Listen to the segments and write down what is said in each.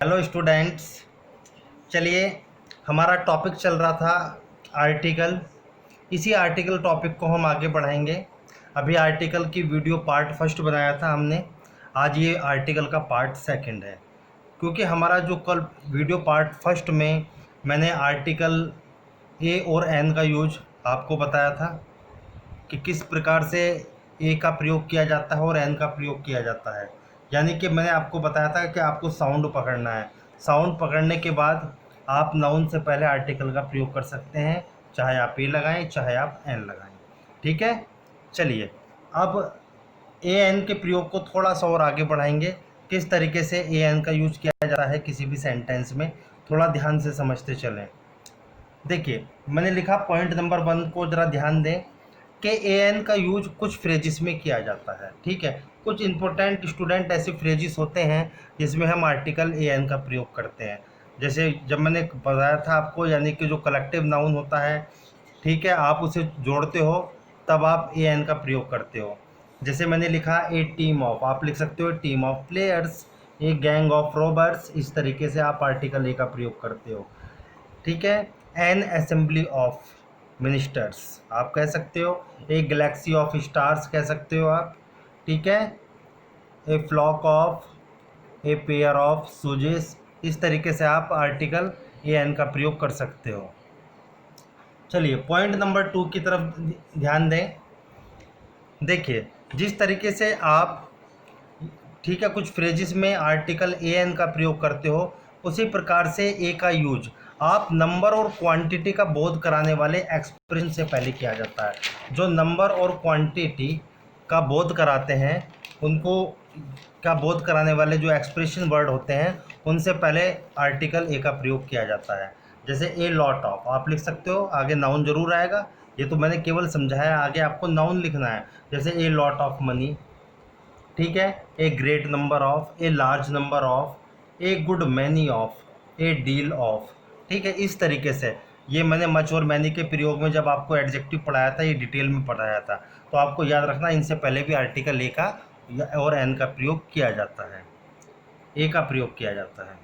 Hello students, चलिए हमारा topic चल रहा था आर्टिकल। इसी आर्टिकल टॉपिक को हम आगे बढ़ाएंगे। अभी आर्टिकल की वीडियो पार्ट फर्स्ट बनाया था हमने, आज ये आर्टिकल का पार्ट सेकंड है। क्योंकि हमारा जो कल वीडियो पार्ट फर्स्ट में मैंने आर्टिकल ए और एन का यूज आपको बताया था कि किस प्रकार से ए का प्रयोग किया जाता है और एन का प्रयोग किया जाता है। यानी कि मैंने आपको बताया था कि आपको साउंड पकड़ना है। साउंड पकड़ने के बाद आप नाउन से पहले आर्टिकल का प्रयोग कर सकते हैं, चाहे आप ए लगाएं चाहे आप एन लगाएं। ठीक है, चलिए अब ए एन के प्रयोग को थोड़ा सा और आगे बढ़ाएंगे। किस तरीके से ए एन का यूज किया जाता है किसी भी सेंटेंस में, थोड़ा ध्यान से समझते चलें। देखिए मैंने लिखा पॉइंट नंबर 1 को ज़रा ध्यान दें कि ए एन का यूज कुछ फ्रेजिस में किया जाता है। ठीक है, कुछ इंपॉर्टेंट स्टूडेंट ऐसे फ्रेजिस होते हैं जिसमें हम आर्टिकल ए एन का प्रयोग करते हैं। जैसे जब मैंने बताया था आपको, यानी कि जो कलेक्टिव नाउन होता है, ठीक है, आप उसे जोड़ते हो तब आप ए एन का प्रयोग करते हो। जैसे मैंने लिखा ए टीम ऑफ, आप लिख सकते हो team of players, a gang of robbers. इस तरीके से आप आर्टिकल ए का प्रयोग करते हो। ठीक है, एन असेंबली ऑफ मिनिस्टर्स आप कह सकते हो, एक गैलेक्सी ऑफ स्टार्स कह सकते हो आप। ठीक है, a flock of, a pair of shoes. इस तरीके से आप आर्टिकल ए एन का प्रयोग कर सकते हो। चलिए पॉइंट नंबर 2 की तरफ ध्यान दें। देखिए जिस तरीके से आप, ठीक है, कुछ फ्रेजेस में आर्टिकल ए एन का प्रयोग करते हो, उसी प्रकार से ए का यूज आप नंबर और क्वांटिटी का बोध कराने वाले एक्सप्रेशन से पहले किया जाता है। जो नंबर और क्वांटिटी का बोध कराते हैं, उनको का बोध कराने वाले जो एक्सप्रेशन वर्ड होते हैं, उनसे पहले आर्टिकल ए का प्रयोग किया जाता है। जैसे ए लॉट ऑफ आप लिख सकते हो, आगे नाउन जरूर आएगा, ये तो मैंने केवल समझाया, आगे आपको नाउन लिखना है। जैसे ए लॉट ऑफ मनी, ठीक है, a great number of, a large number of, a good many of, A deal of. ठीक है, इस तरीके से ये मैंने मच और मैनी के प्रयोग में जब आपको एडजेक्टिव पढ़ाया था, ये डिटेल में पढ़ाया था, तो आपको याद रखना इनसे पहले भी आर्टिकल ए का और एन का प्रयोग किया जाता है, ए का प्रयोग किया जाता है।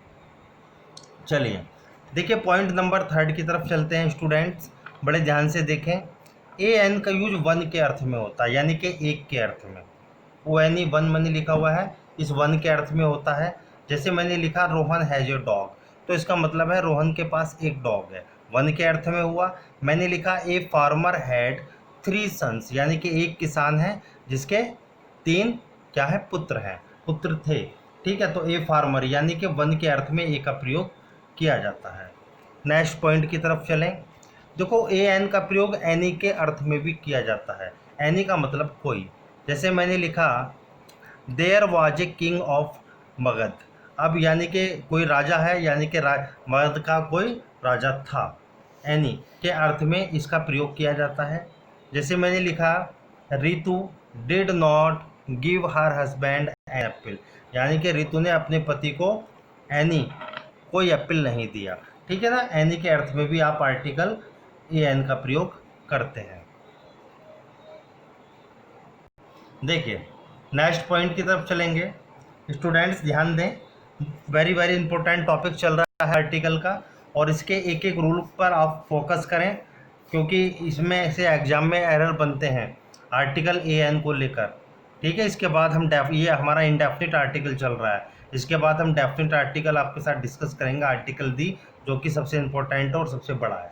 चलिए देखिए पॉइंट नंबर 3 की तरफ चलते हैं स्टूडेंट्स, बड़े ध्यान से देखें। ए एन का यूज वन के अर्थ में होता है, यानी कि एक के अर्थ में। ओ एन ई वन मैंने लिखा हुआ है, इस वन के अर्थ में होता है। जैसे मैंने लिखा रोहन हैज ए डॉग, तो इसका मतलब है रोहन के पास एक डॉग है, वन के अर्थ में हुआ। मैंने लिखा ए फार्मर हैड 3 सन्स, यानी कि एक किसान है जिसके 3 क्या है, पुत्र हैं, पुत्र थे। ठीक है, तो ए फार्मर यानी कि वन के अर्थ में ए का प्रयोग किया जाता है। नेक्स्ट पॉइंट की तरफ चलें। देखो ए एन का प्रयोग एनी के अर्थ में भी किया जाता है। एनी का मतलब कोई। जैसे मैंने लिखा there was a king of Magadha, अब यानी कि कोई राजा है, यानी कि मगध का कोई राजा था। एनी के अर्थ में इसका प्रयोग किया जाता है। जैसे मैंने लिखा Ritu did not give her husband an apple, यानी कि रितु ने अपने पति को एनी कोई एप्पल नहीं दिया। ठीक है ना, एनी के अर्थ में भी आप आर्टिकल ए एन का प्रयोग करते हैं। देखिए नेक्स्ट पॉइंट की तरफ चलेंगे स्टूडेंट्स, ध्यान दें, वेरी वेरी इंपॉर्टेंट टॉपिक चल रहा है आर्टिकल का, और इसके एक एक रूल पर आप फोकस करें, क्योंकि इसमें से एग्जाम में एरर बनते हैं आर्टिकल ए एन को लेकर। ठीक है, इसके बाद हम ये हमारा इंडेफिनिट आर्टिकल चल रहा है, इसके बाद हम डेफिनिट आर्टिकल आपके साथ डिस्कस करेंगे, आर्टिकल दी, जो कि सबसे इंपॉर्टेंट और सबसे बड़ा है।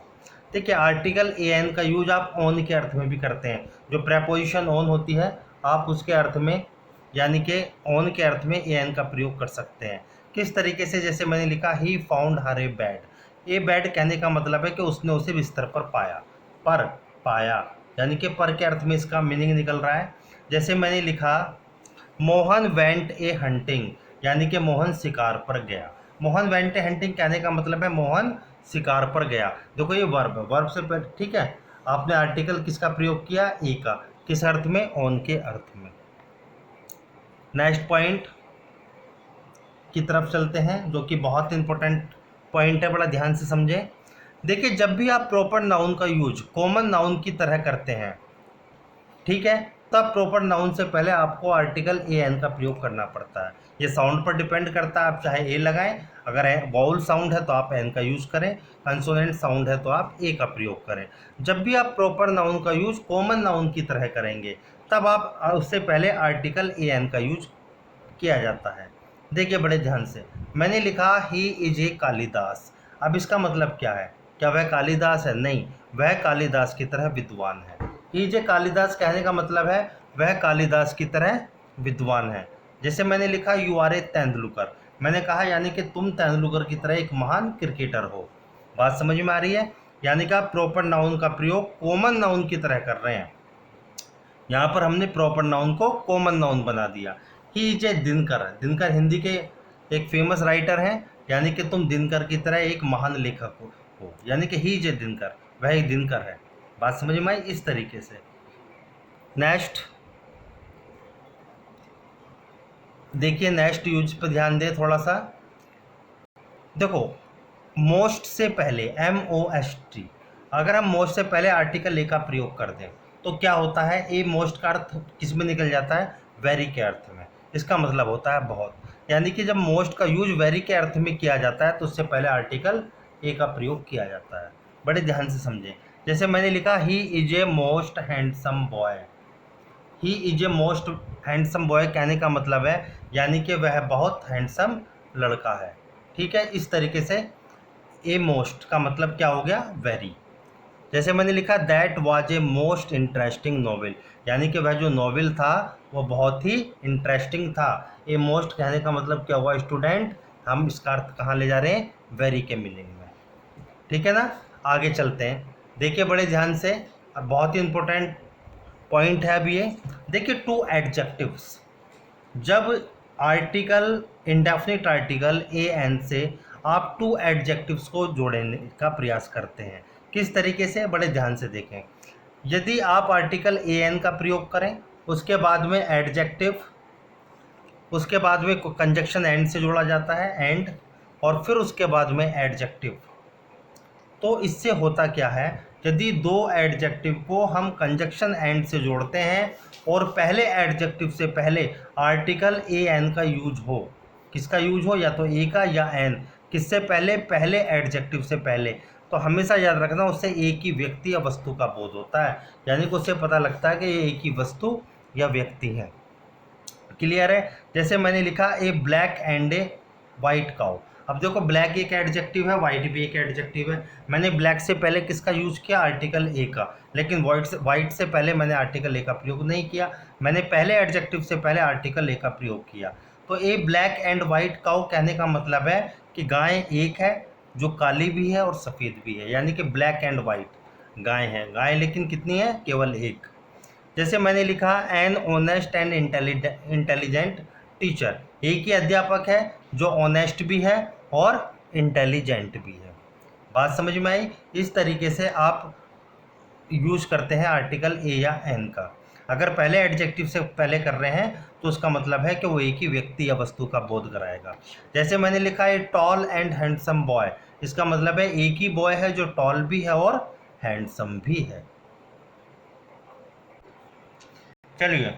देखिए आर्टिकल ए एन का यूज आप ऑन के अर्थ में भी करते हैं। जो प्रेपोजिशन ऑन होती है, आप उसके अर्थ में, यानी कि ऑन के अर्थ में ए एन का प्रयोग कर सकते हैं। किस तरीके से, जैसे मैंने लिखा he found her A bed. A bed कहने का मतलब है कि उसने उसे बिस्तर पर पाया, पर पाया, यानी कि पर के अर्थ में इसका मीनिंग निकल रहा है। जैसे मैंने लिखा मोहन वेंट ए हंटिंग, यानी कि मोहन शिकार पर गया। मोहन वेंट ए हंटिंग कहने का मतलब है मोहन शिकार पर गया। देखो ये वर्ब है, वर्ब से ठीक है, आपने आर्टिकल किसका प्रयोग किया, ए का, किस अर्थ में, ऑन के अर्थ में। नेक्स्ट पॉइंट की तरफ चलते हैं, जो कि बहुत इंपॉर्टेंट पॉइंट है, बड़ा ध्यान से समझें। देखिए जब भी आप प्रॉपर नाउन का यूज कॉमन नाउन की तरह करते हैं, ठीक है, तब प्रॉपर नाउन से पहले आपको आर्टिकल ए एन का प्रयोग करना पड़ता है। ये साउंड पर डिपेंड करता है, आप चाहे ए लगाएं, अगर वाउल साउंड है तो आप एन का यूज़ करें, कंसोनेंट साउंड है तो आप ए का प्रयोग करें। जब भी आप प्रॉपर नाउन का यूज़ कॉमन नाउन की तरह करेंगे तब आप उससे पहले आर्टिकल ए एन का यूज किया जाता है। देखिए बड़े ध्यान से, मैंने लिखा ही इज ए कालिदास। अब इसका मतलब क्या है? क्या वह कालिदास है? नहीं, वह कालिदास की तरह विद्वान है। ही इज ए कालिदास कहने का मतलब है वह कालिदास की तरह विद्वान है। जैसे मैंने लिखा यू आर ए तेंदुलकर, मैंने कहा यानी कि तुम तेंदुलकर की तरह एक महान क्रिकेटर हो। बात समझ में आ रही है? यानी कि आप प्रॉपर नाउन का प्रयोग कॉमन नाउन की तरह कर रहे हैं। यहाँ पर हमने प्रॉपर नाउन को कॉमन नाउन बना दिया। He is a Dinkar, Dinkar Hindi के एक फेमस राइटर हैं, यानी कि तुम दिनकर की तरह एक महान लेखक हो, यानी कि ही इज ए दिनकर, वह एक दिनकर है। बात समझ में आई? इस तरीके से। नेक्स्ट देखिए, नेक्स्ट यूज पर ध्यान दे थोड़ा सा। देखो, मोस्ट से पहले MOST, अगर हम मोस्ट से पहले आर्टिकल ए का प्रयोग कर दें तो क्या होता है? ए मोस्ट का अर्थ किस में निकल जाता है? वेरी के अर्थ में। इसका मतलब होता है बहुत, यानी कि जब मोस्ट का यूज वेरी के अर्थ में किया जाता है तो उससे पहले आर्टिकल ए का प्रयोग किया जाता है। बड़े ध्यान से समझें। जैसे मैंने लिखा he is a most handsome boy. He is a most handsome boy कहने का मतलब है यानी कि वह बहुत हैंडसम लड़का है। ठीक है, इस तरीके से ए मोस्ट का मतलब क्या हो गया? वेरी। जैसे मैंने लिखा that was a most interesting novel, यानी कि वह जो नॉवेल था वो बहुत ही इंटरेस्टिंग था। ए मोस्ट कहने का मतलब क्या हुआ स्टूडेंट? हम इसका अर्थ कहाँ ले जा रहे हैं? वेरी के मीनिंग में। ठीक है ना? आगे चलते हैं। देखिए बड़े ध्यान से, अब बहुत ही इंपॉर्टेंट पॉइंट है अभी ये। देखिए टू एडजेक्टिव्स, जब article indefinite article a N से आप टू एडजेक्टिव्स को जोड़ने का प्रयास करते हैं। किस तरीके से? बड़े ध्यान से देखें। यदि आप आर्टिकल ए एन का प्रयोग करें, उसके बाद में एडजेक्टिव, उसके बाद में कंजक्शन एंड से जोड़ा जाता है एंड, और फिर उसके बाद में एडजेक्टिव, तो इससे होता क्या है? यदि दो एडजेक्टिव को हम कंजक्शन एंड से जोड़ते हैं और पहले एडजेक्टिव से पहले आर्टिकल ए एन का यूज हो, किसका यूज हो? या तो ए का या एन, किससे पहले? पहले एडजेक्टिव से पहले, तो हमेशा याद रखना उससे एक ही व्यक्ति या वस्तु का बोध होता है, यानी कि उससे पता लगता है कि ये एक ही वस्तु या व्यक्ति है। क्लियर है? जैसे मैंने लिखा a black and a white cow. अब देखो, ब्लैक एक एडजेक्टिव है, वाइट भी एक एडजेक्टिव है। मैंने ब्लैक से पहले किसका यूज किया? आर्टिकल ए का। लेकिन वाइट से पहले मैंने आर्टिकल ए का प्रयोग नहीं किया, मैंने पहले एडजेक्टिव से पहले आर्टिकल ए का प्रयोग किया। तो ए ब्लैक एंड वाइट काउ कहने का मतलब है कि गाय एक है जो काली भी है और सफ़ेद भी है, यानी कि ब्लैक एंड वाइट गाय है। गाय लेकिन कितनी है? केवल एक। जैसे मैंने लिखा an honest and intelligent teacher, एक ही अध्यापक है जो ऑनेस्ट भी है और इंटेलिजेंट भी है। बात समझ में आई? इस तरीके से आप यूज करते हैं आर्टिकल ए या एन का। अगर पहले एडजेक्टिव से पहले कर रहे हैं तो उसका मतलब है कि वो एक ही व्यक्ति या वस्तु का बोध कराएगा। जैसे मैंने लिखा है टॉल एंड हैंडसम बॉय, इसका मतलब है एक ही बॉय है जो टॉल भी है और हैंडसम भी है। चलिए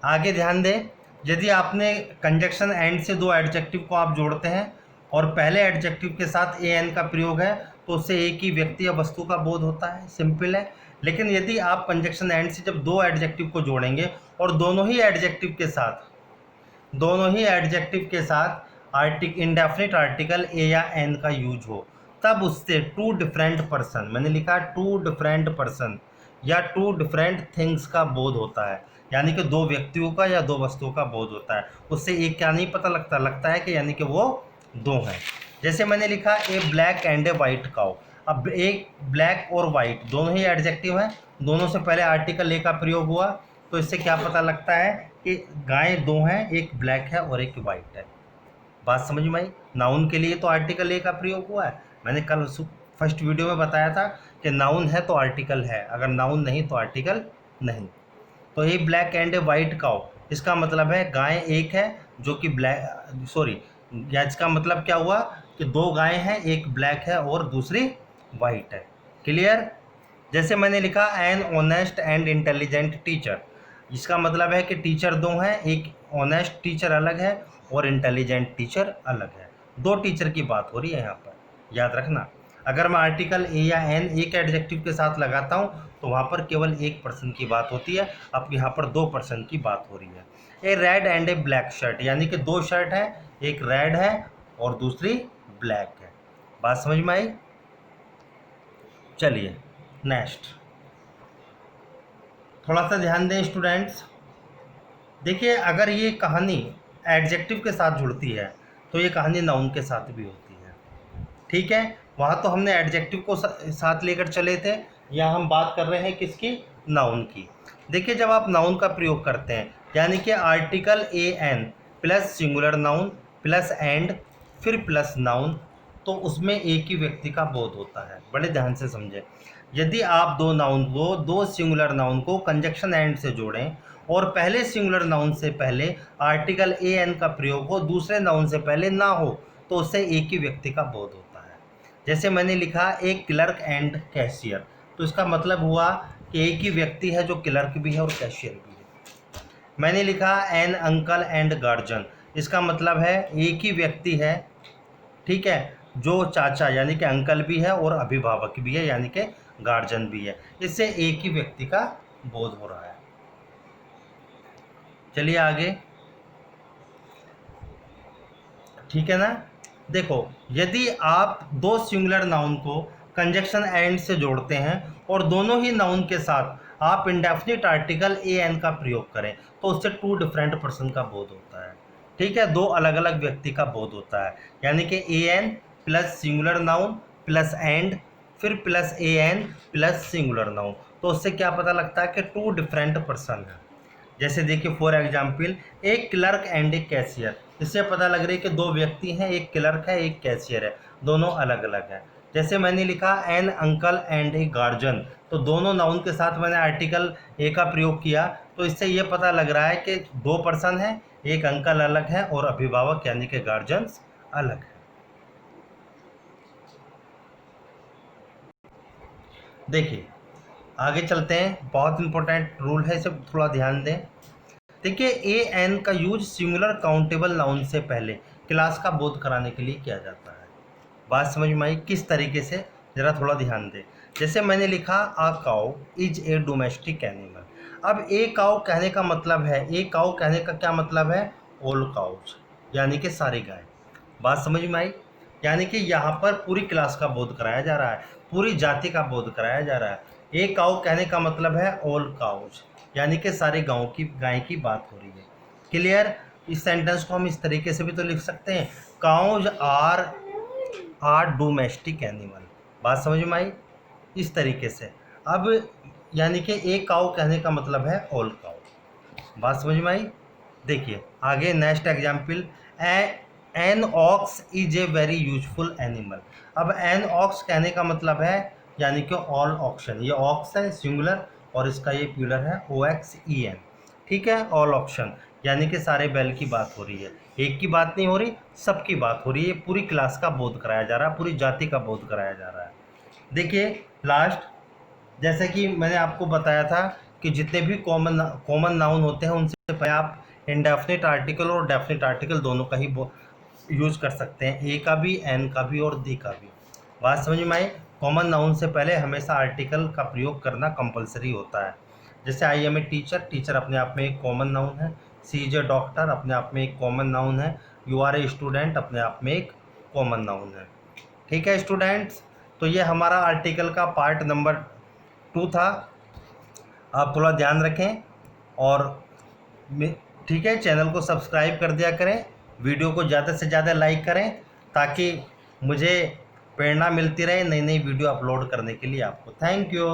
आगे ध्यान दें। यदि आपने कंजक्शन एंड से दो एडजेक्टिव को आप जोड़ते हैं और पहले एडजेक्टिव के साथ ए एन का प्रयोग है तो उससे एक ही व्यक्ति या वस्तु का बोध होता है, सिंपल है। लेकिन यदि आप कंजक्शन एंड से जब दो एडजेक्टिव को जोड़ेंगे और दोनों ही एडजेक्टिव के साथ इंडेफिनिट आर्टिकल ए या एन का यूज हो, तब उससे टू डिफरेंट पर्सन, मैंने लिखा टू डिफरेंट पर्सन या टू डिफरेंट थिंग्स का बोध होता है, यानी कि दो व्यक्तियों का या दो वस्तुओं का बोध होता है। उससे एक क्या नहीं पता लगता है कि यानी कि वो दो हैं। जैसे मैंने लिखा a black and a white cow. अब एक ब्लैक और वाइट दोनों ही एडजेक्टिव हैं, दोनों से पहले आर्टिकल ए का प्रयोग हुआ, तो इससे क्या पता लगता है कि गाय दो हैं, एक ब्लैक है और एक वाइट है। बात समझ में आई? नाउन के लिए तो आर्टिकल ए का प्रयोग हुआ है। मैंने कल फर्स्ट वीडियो में बताया था कि नाउन है तो आर्टिकल है, अगर नाउन नहीं तो आर्टिकल नहीं। तो ये black and a white cow, इसका मतलब है गाय एक है जो कि या इसका मतलब क्या हुआ कि दो गाय हैं, एक ब्लैक है और दूसरी वाइट है। क्लियर? जैसे मैंने लिखा an honest and intelligent teacher. इसका मतलब है कि टीचर दो हैं, एक ऑनेस्ट टीचर अलग है और इंटेलिजेंट टीचर अलग है। दो टीचर की बात हो रही है यहाँ पर, याद रखना। अगर मैं आर्टिकल ए या एन एक एडजेक्टिव के साथ लगाता हूँ तो वहाँ पर केवल एक पर्सन की बात होती है, अब यहाँ पर दो पर्सन की बात हो रही है। A red and a black shirt, यानी कि दो शर्ट है, एक रेड है और दूसरी ब्लैक है। बात समझ में आई? चलिए नेक्स्ट, थोड़ा सा ध्यान दें स्टूडेंट्स। देखिए, अगर ये कहानी एडजेक्टिव के साथ जुड़ती है तो ये कहानी नाउन के साथ भी होती है। ठीक है, वहाँ तो हमने एडजेक्टिव को साथ लेकर चले थे, यहाँ हम बात कर रहे हैं किसकी? नाउन की। देखिए, जब आप नाउन का प्रयोग करते हैं, यानी कि article a an plus singular noun plus and फिर प्लस नाउन, तो उसमें एक ही व्यक्ति का बोध होता है। बड़े ध्यान से समझें। यदि आप दो नाउन को, दो सिंगुलर नाउन को कंजक्शन एंड से जोड़ें और पहले सिंगुलर नाउन से पहले आर्टिकल ए एन का प्रयोग हो, दूसरे नाउन से पहले ना हो, तो उससे एक ही व्यक्ति का बोध होता है। जैसे मैंने लिखा एक क्लर्क एंड कैशियर, तो इसका मतलब हुआ कि एक ही व्यक्ति है जो क्लर्क भी है और कैशियर भी है। मैंने लिखा एन अंकल एंड गार्जियन, इसका मतलब है एक ही व्यक्ति है, ठीक है, जो चाचा यानी कि अंकल भी है और अभिभावक भी है यानी कि गार्जियन भी है। इससे एक ही व्यक्ति का बोध हो रहा है। चलिए आगे, ठीक है ना। देखो, यदि आप दो सिंगुलर नाउन को कंजक्शन एंड से जोड़ते हैं और दोनों ही नाउन के साथ आप इंडेफिनिट आर्टिकल ए एन का प्रयोग करें तो उससे टू डिफरेंट पर्सन का बोध होता है। ठीक है, दो अलग अलग व्यक्ति का बोध होता है, यानी कि a an plus singular noun plus and फिर plus a an plus singular noun, तो उससे क्या पता लगता है कि टू डिफरेंट पर्सन है। जैसे देखिए फॉर एग्जाम्पल, एक क्लर्क एंड एक कैशियर, इससे पता लग रही है कि दो व्यक्ति हैं, एक क्लर्क है एक कैशियर है, दोनों अलग अलग हैं। जैसे मैंने लिखा an uncle and a guardian, तो दोनों नाउन के साथ मैंने आर्टिकल ए का प्रयोग किया, तो इससे ये पता लग रहा है कि दो पर्सन हैं, एक अंकल अलग है और अभिभावक यानी कि गार्जियंस अलग है। देखिए आगे चलते हैं, बहुत इंपॉर्टेंट रूल है, इसे थोड़ा ध्यान दें। देखिए, ए एन का यूज सिंगुलर काउंटेबल नाउन से पहले क्लास का बोध कराने के लिए किया जाता है। बात समझ में आई? किस तरीके से, ज़रा थोड़ा ध्यान दें। जैसे मैंने लिखा a cow is a domestic animal, अब ए काउ कहने का मतलब है, ए काउ कहने का क्या मतलब है? ऑल काउज, यानी कि सारी गाय। बात समझ में आई? यानी कि यहाँ पर पूरी क्लास का बोध कराया जा रहा है, पूरी जाति का बोध कराया जा रहा है। ए काउ कहने का मतलब है ऑल काउज, यानी कि सारे गाँव की गाय की बात हो रही है। क्लियर? इस सेंटेंस को हम इस तरीके से भी तो लिख सकते हैं, काउज आर डोमेस्टिक एनिमल। बात समझ में आई? इस तरीके से। अब यानी कि एक काउ कहने का मतलब है ऑल काउ। बात समझ में आई? देखिए आगे next example, an ox is a very useful animal. अब एन ऑक्स कहने का मतलब है यानी कि ऑल ऑक्शन, ये ऑक्स है सिंगुलर और इसका ये प्लूरल है ओ एक्स ई एन, ठीक है, ऑल ऑक्शन, यानी कि सारे बैल की बात हो रही है, एक की बात नहीं हो रही, सबकी बात हो रही है। पूरी क्लास का बोध कराया जा रहा है, पूरी जाति का बोध कराया जा रहा है। देखिए लास्ट, जैसे कि मैंने आपको बताया था कि जितने भी कॉमन नाउन होते हैं उनसे पहले आप इंडेफिनिट आर्टिकल और डेफिनिट आर्टिकल दोनों का ही यूज कर सकते हैं, ए का भी, एन का भी और दी का भी। बात समझ में आई? कॉमन नाउन से पहले हमेशा आर्टिकल का प्रयोग करना कंपलसरी होता है। जैसे I am a teacher, teacher अपने आप में एक कॉमन नाउन है। सी इज ए डॉक्टर अपने आप में एक कॉमन नाउन है। यू आर ए स्टूडेंट अपने आप में एक कॉमन नाउन है। ठीक है स्टूडेंट्स, तो ये हमारा आर्टिकल का पार्ट नंबर 2 था। आप थोड़ा ध्यान रखें और ठीक है, चैनल को सब्सक्राइब कर दिया करें, वीडियो को ज़्यादा से ज़्यादा लाइक करें ताकि मुझे प्रेरणा मिलती रहे नई नई वीडियो अपलोड करने के लिए आपको। Thank you.